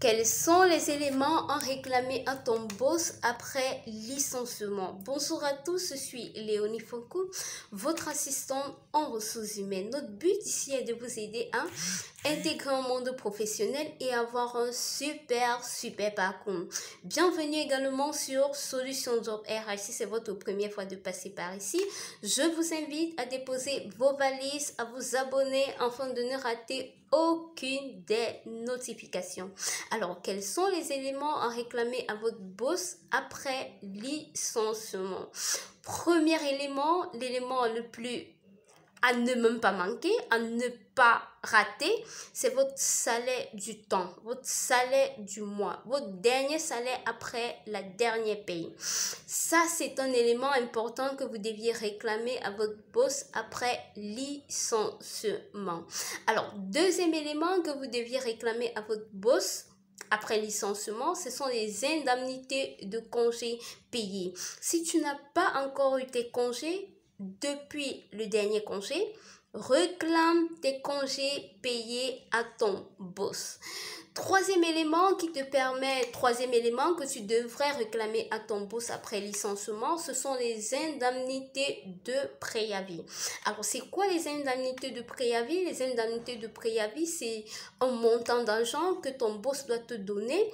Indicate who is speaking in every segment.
Speaker 1: Quels sont les éléments à réclamer à ton boss après licenciement? Bonjour à tous, je suis Léonie Fonkou, votre assistante en ressources humaines. Notre but ici est de vous aider à intégrer un monde professionnel et avoir un super parcours. Bienvenue également sur Solution Job RH. Si c'est votre première fois de passer par ici, je vous invite à déposer vos valises, à vous abonner afin de ne rater aucune des notifications. Alors, quels sont les éléments à réclamer à votre boss après licenciement? Premier élément, l'élément le plus à ne même pas manquer, à ne pas rater, c'est votre salaire du temps, votre salaire du mois, votre dernier salaire après la dernière paye. Ça, c'est un élément important que vous deviez réclamer à votre boss après licenciement. Alors, deuxième élément que vous deviez réclamer à votre boss après licenciement, ce sont les indemnités de congés payés. Si tu n'as pas encore eu tes congés depuis le dernier congé, réclame tes congés payés à ton boss. Troisième élément que tu devrais réclamer à ton boss après licenciement, ce sont les indemnités de préavis. Alors, c'est quoi les indemnités de préavis? Les indemnités de préavis, c'est un montant d'argent que ton boss doit te donner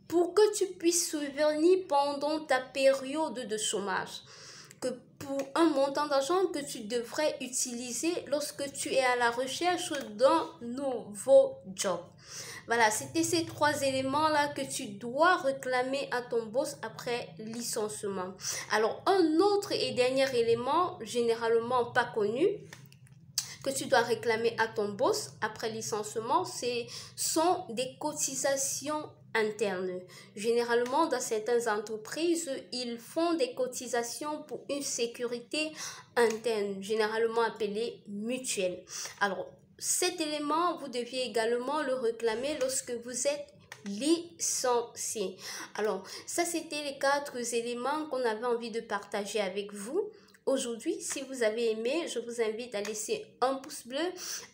Speaker 1: pour que tu puisses survenir pendant ta période de chômage. Que pour un montant d'argent que tu devrais utiliser lorsque tu es à la recherche d'un nouveau job. Voilà, c'était ces trois éléments-là que tu dois réclamer à ton boss après licenciement. Alors, un autre et dernier élément, généralement pas connu, que tu dois réclamer à ton boss après licenciement, sont des cotisations internes. Généralement, dans certaines entreprises, ils font des cotisations pour une sécurité interne, généralement appelée mutuelle. Alors, cet élément, vous deviez également le réclamer lorsque vous êtes licencié. Alors, ça, c'était les 4 éléments qu'on avait envie de partager avec vous. Aujourd'hui, si vous avez aimé, je vous invite à laisser un pouce bleu,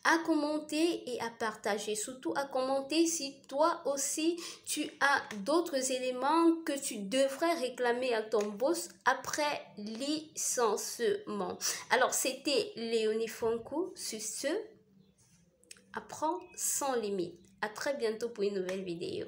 Speaker 1: à commenter et à partager. Surtout à commenter si toi aussi, tu as d'autres éléments que tu devrais réclamer à ton boss après licenciement. Alors, c'était Léonie Fonkou. Sur ce, apprends sans limite. À très bientôt pour une nouvelle vidéo.